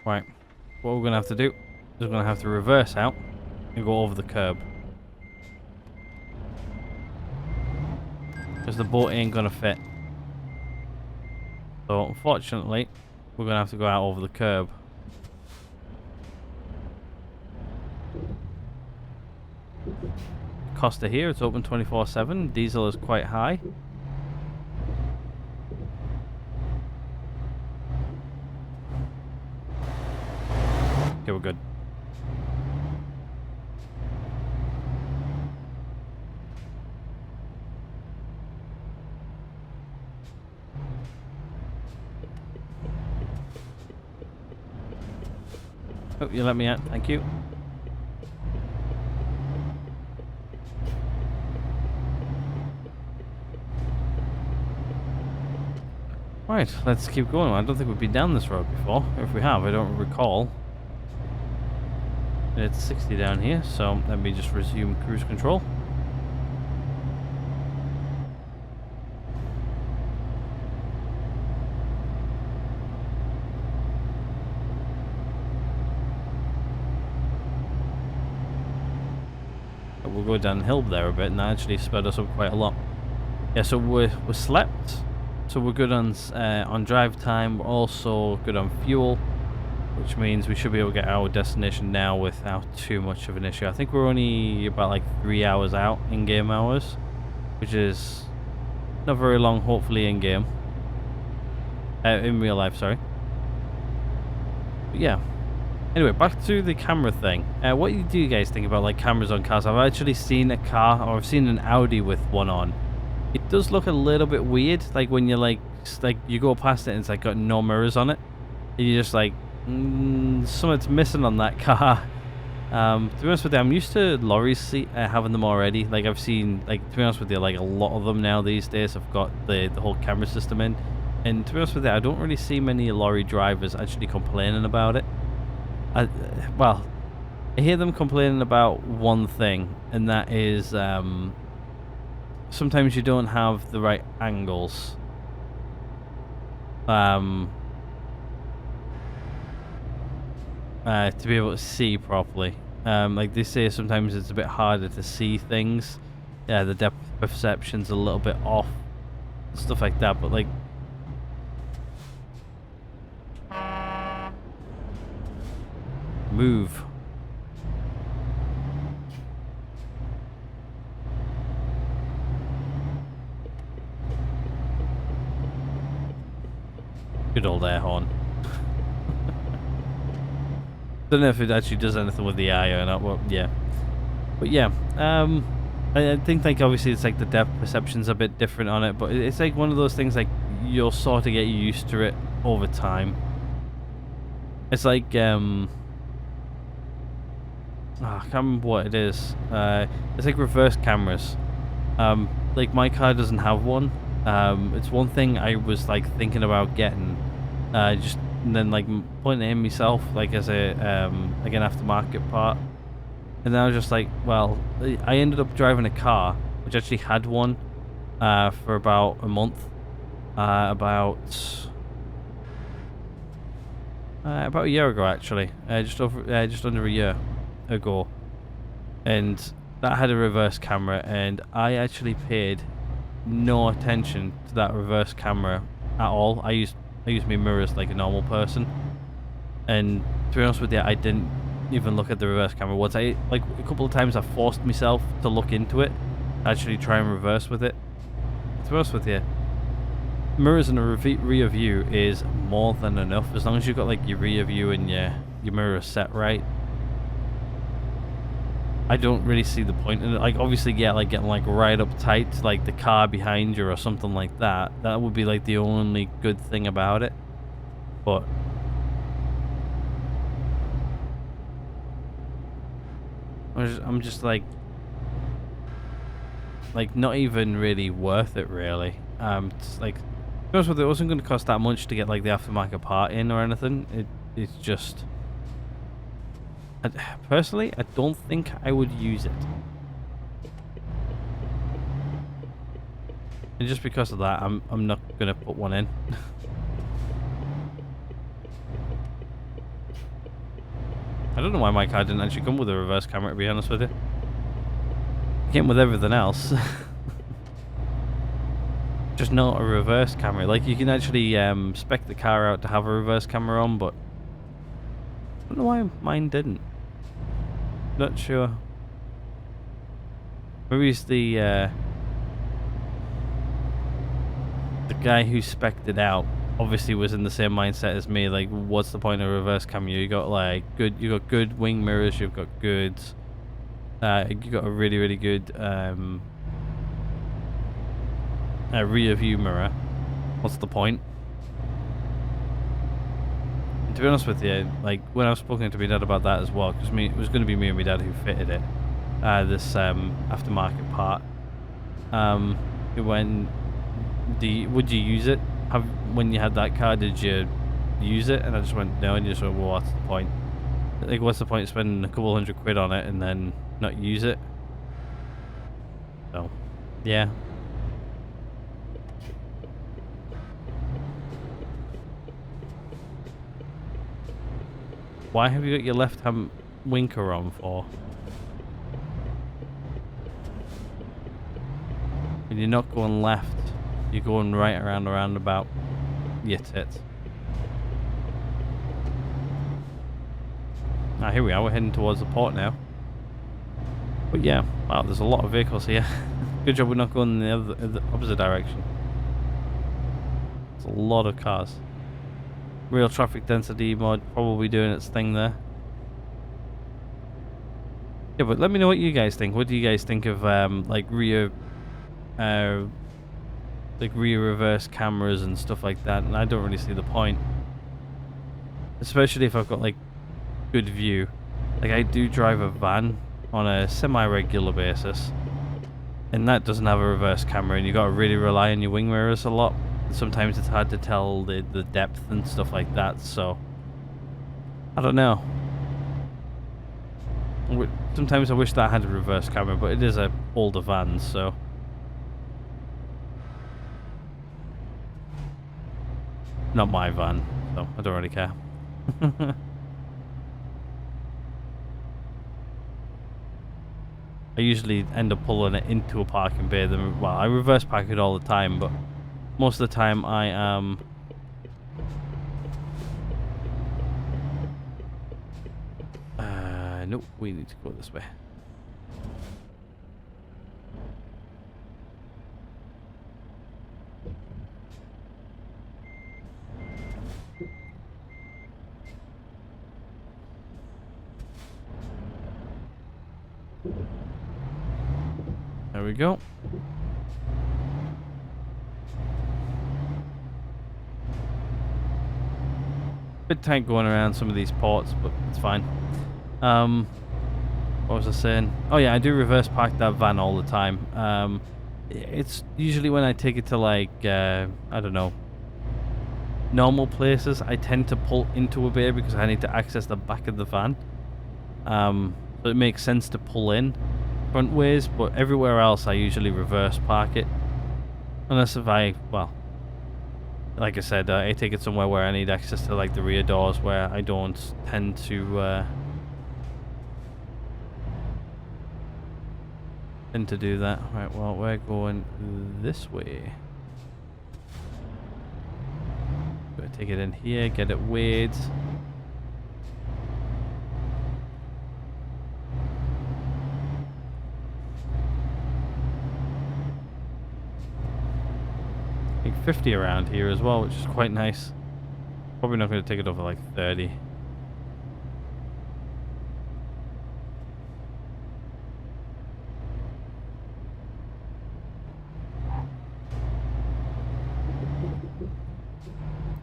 Right, what we're going to have to do is we're going to have to reverse out and go over the curb. Because the boat ain't going to fit. So unfortunately, we're going to have to go out over the curb. Costa here, it's open 24/7. Diesel is quite high. Okay, we're good. Oh, you let me out. Thank you. Right, let's keep going. I don't think we've been down this road before. If we have, I don't recall. And it's 60 down here, so let me just resume cruise control. We'll go downhill there a bit, and that actually sped us up quite a lot. Yeah, so we're slept, so we're good on drive time. We're also good on fuel, which means we should be able to get our destination now without too much of an issue. I think we're only about like 3 hours out in game hours, which is not very long, hopefully in game, in real life, sorry. But yeah. Anyway, back to the camera thing. What do you guys think about like cameras on cars? I've actually seen a car, or I've seen an Audi with one on. It does look a little bit weird, like when you're like you go past it and it's like got no mirrors on it. And you're just like, something's missing on that car. To be honest with you, I'm used to lorries having them already. Like I've seen, like to be honest with you, like a lot of them now these days have got the whole camera system in. And to be honest with you, I don't really see many lorry drivers actually complaining about it. Well, I hear them complaining about one thing, and that is sometimes you don't have the right angles. To be able to see properly. Like they say, sometimes it's a bit harder to see things. Yeah, the depth perception's a little bit off, stuff like that. But like, move. Good old air horn. Don't know if it actually does anything with the eye or not. Well, yeah, but yeah. I think like obviously it's like the depth perception's a bit different on it, but it's like one of those things like you'll sort of get used to it over time. It's like I can't remember what it is. It's like reverse cameras. Like my car doesn't have one. It's one thing I was like thinking about getting, just and then like putting it in myself, like as a like an aftermarket part. And then I was just like, well, I ended up driving a car which actually had one for about a month, about a year ago actually, just under a year ago, and that had a reverse camera, and I actually paid no attention to that reverse camera at all. I used my mirrors like a normal person, and to be honest with you, I didn't even look at the reverse camera once. I like a couple of times I forced myself to look into it, actually try and reverse with it. To be honest with you, mirrors and a rear view is more than enough, as long as you've got like your rear view and your mirror set right. I don't really see the point in it. Like obviously, yeah, like getting like right up tight to like the car behind you or something like that. That would be like the only good thing about it. But I'm just like not even really worth it really. It's like, to be honest with you, it wasn't going to cost that much to get like the aftermarket part in or anything. It's just. Personally, I don't think I would use it. And just because of that, I'm not gonna put one in. I don't know why my car didn't actually come with a reverse camera, to be honest with you. It came with everything else. Just not a reverse camera. Like you can actually spec the car out to have a reverse camera on, but I don't know why mine didn't. Not sure. Maybe it's the guy who spec'd it out obviously was in the same mindset as me. Like, what's the point of reverse camera? You got like you got good wing mirrors. You've got good. You got a really good rear view mirror. What's the point? To be honest with you, like when I was speaking to my dad about that as well, because it was going to be me and my dad who fitted it, this aftermarket part. It went, would you use it? When you had that car, did you use it? And I just went no, and you just went, well, what's the point? Like, what's the point of spending a couple £100 on it and then not use it? So, yeah. Why have you got your left hand winker on for? When you're not going left, you're going right around the roundabout. Your tits. Ah, here we are. We're heading towards the port now. But yeah, wow, there's a lot of vehicles here. Good job we're not going in the opposite direction. There's a lot of cars. Real traffic density mod probably doing its thing there. Yeah, but let me know what you guys think. What do you guys think of like rear reverse cameras and stuff like that? And I don't really see the point, especially if I've got like good view. Like I do drive a van on a semi-regular basis, and that doesn't have a reverse camera, and you got to really rely on your wing mirrors a lot. Sometimes it's hard to tell the depth and stuff like that, so I don't know. Sometimes I wish that I had a reverse camera, but it is a older van, so not my van, so I don't really care. I usually end up pulling it into a parking bay. Well, I reverse park it all the time, but most of the time I am nope, we need to go this way. There we go. Bit tight going around some of these ports, but it's fine. What was I saying? Oh yeah, I do reverse park that van all the time. It's usually when I take it to like, I don't know, normal places, I tend to pull into a bay because I need to access the back of the van. So it makes sense to pull in front ways, but everywhere else I usually reverse park it. Unless if I, well, like I said, I take it somewhere where I need access to like the rear doors where I don't tend to do that. Right, well, we're going this way. Gotta take it in here, get it weighed. I think 50 around here as well, which is quite nice. Probably not going to take it over like 30.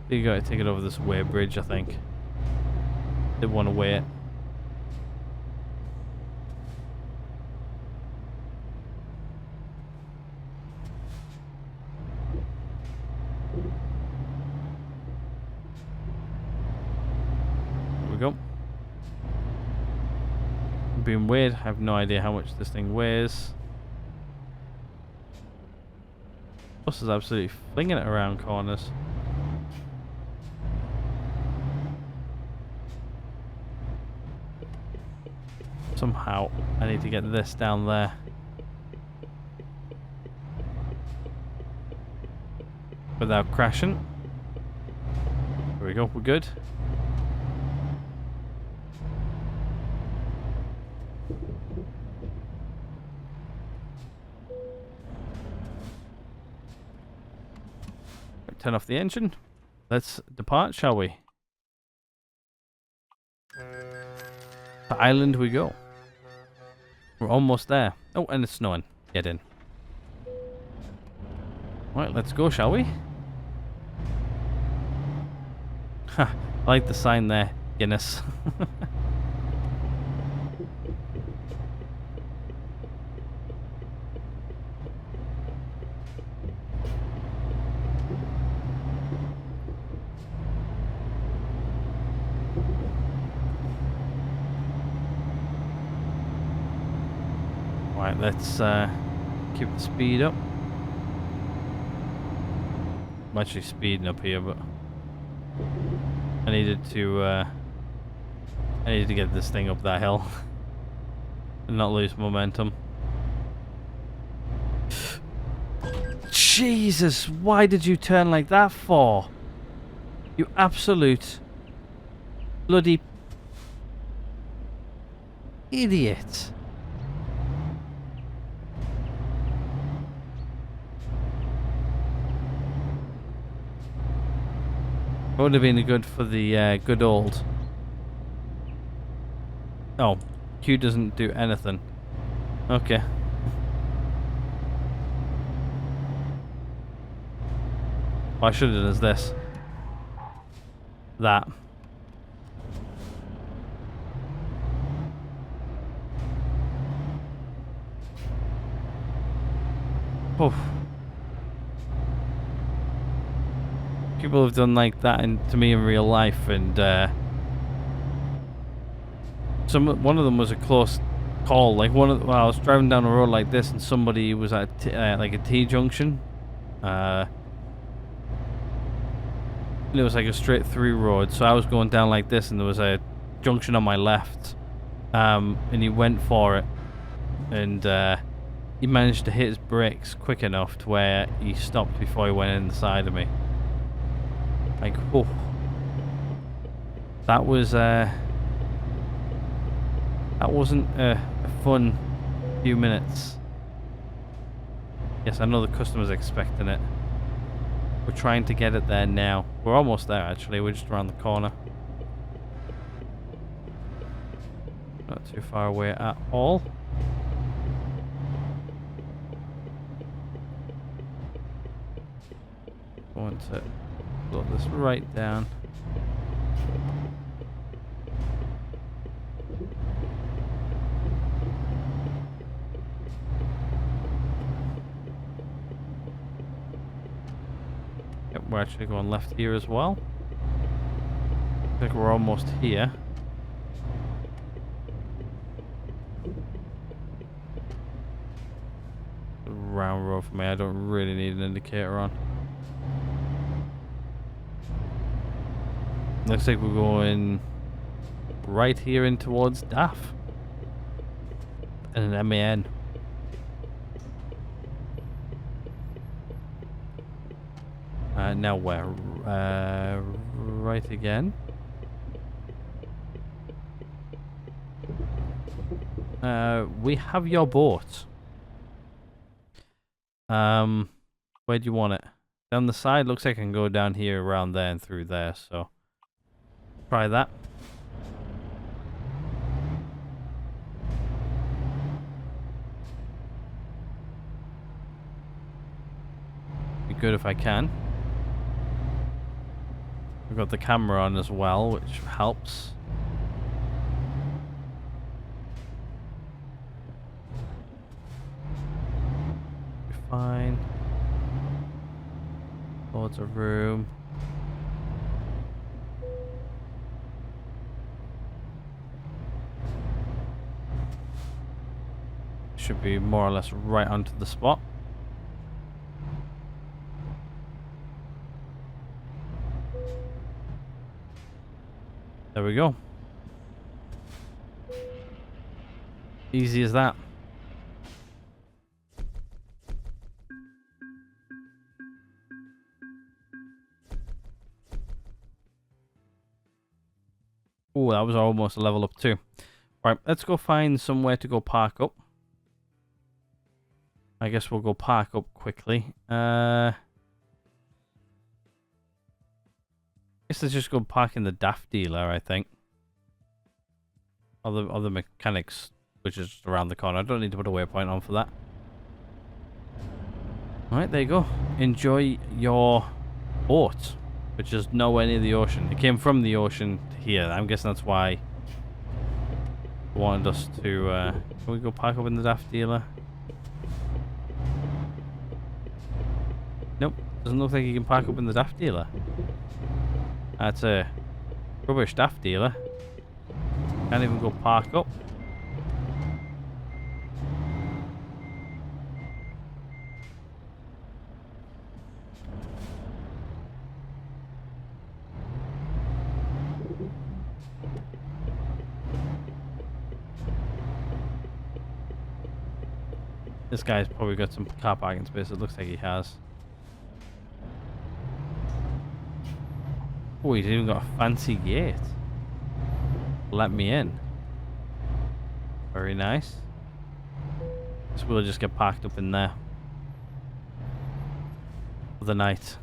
You gotta take it over this weigh bridge, I think. They want to weigh it. There we go. Being weighed. I have no idea how much this thing weighs. Bus is absolutely flinging it around corners. Somehow I need to get this down there. Without crashing. There we go, we're good. Turn off the engine. Let's depart, shall we? The island we go. We're almost there. Oh, and it's snowing. Get in. Right, let's go, shall we? Ha, I like the sign there. Guinness. Right, let's keep the speed up. I'm actually speeding up here, but I needed to get this thing up that hill and not lose momentum. Jesus, why did you turn like that for? You absolute bloody idiot. Would have been good for the good old. Oh, Q doesn't do anything. Okay. What I should have done is this. That. Oof. People have done like that to me in real life, and one of them was a close call. Like well, I was driving down a road like this, and somebody was at like a T junction. It was like a straight through road, so I was going down like this, and there was a junction on my left, and he went for it, and he managed to hit his brakes quick enough to where he stopped before he went in the side of me. Like, oh, that wasn't a fun few minutes. Yes, I know the customer's expecting it. We're trying to get it there now. We're almost there, actually. We're just around the corner. Not too far away at all. Going to put this right down. Yep, we're actually going left here as well. I think we're almost here. Round road for me. I don't really need an indicator on. Looks like we're going right here in towards DAF and an MAN. Now where? Right again. We have your boat. Where do you want it? Down the side? Looks like I can go down here, around there, and through there, so try that. Be good if I can. I've got the camera on as well, which helps. Be fine. Loads of room. Should be more or less right onto the spot. There we go. Easy as that. Oh, that was almost a level up too. Right, let's go find somewhere to go park up. I guess we'll go park up quickly. I guess let's just go park in the DAF dealer, I think. Other mechanics, which is just around the corner. I don't need to put a waypoint on for that. Alright, there you go. Enjoy your boat, which is nowhere near the ocean. It came from the ocean to here. I'm guessing that's why they wanted us to... can we go park up in the DAF dealer? Nope. Doesn't look like you can park up in the DAF dealer. That's a rubbish DAF dealer. Can't even go park up. This guy's probably got some car parking space. It looks like he has. Oh, he's even got a fancy gate. Let me in. Very nice. So we'll just get parked up in there for the night.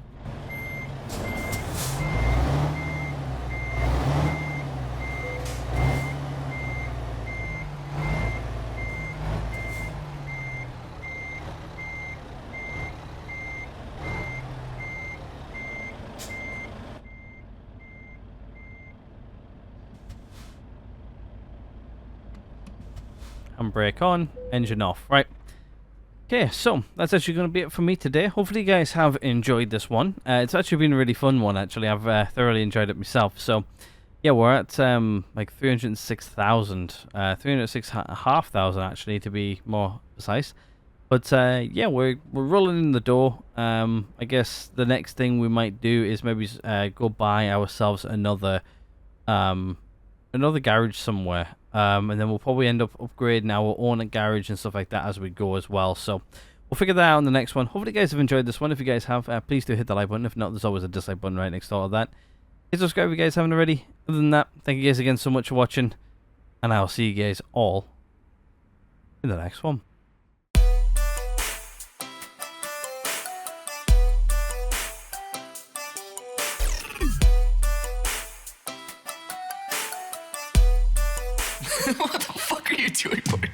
Handbrake on, engine off. Right. Okay, so that's actually going to be it for me today. Hopefully you guys have enjoyed this one. It's actually been a really fun one, actually. I've thoroughly enjoyed it myself. So, yeah, we're at like 306,000. 306,500 actually, to be more precise. But yeah, we're rolling in the door. I guess the next thing we might do is maybe go buy ourselves another garage somewhere. And then we'll probably end up upgrading our own garage and stuff like that as we go as well. So we'll figure that out in the next one. Hopefully you guys have enjoyed this one. If you guys have, please do hit the like button. If not, there's always a dislike button right next to all of that. Hit subscribe if you guys haven't already. Other than that, thank you guys again so much for watching. And I'll see you guys all in the next one. What the fuck are you doing, Morgan?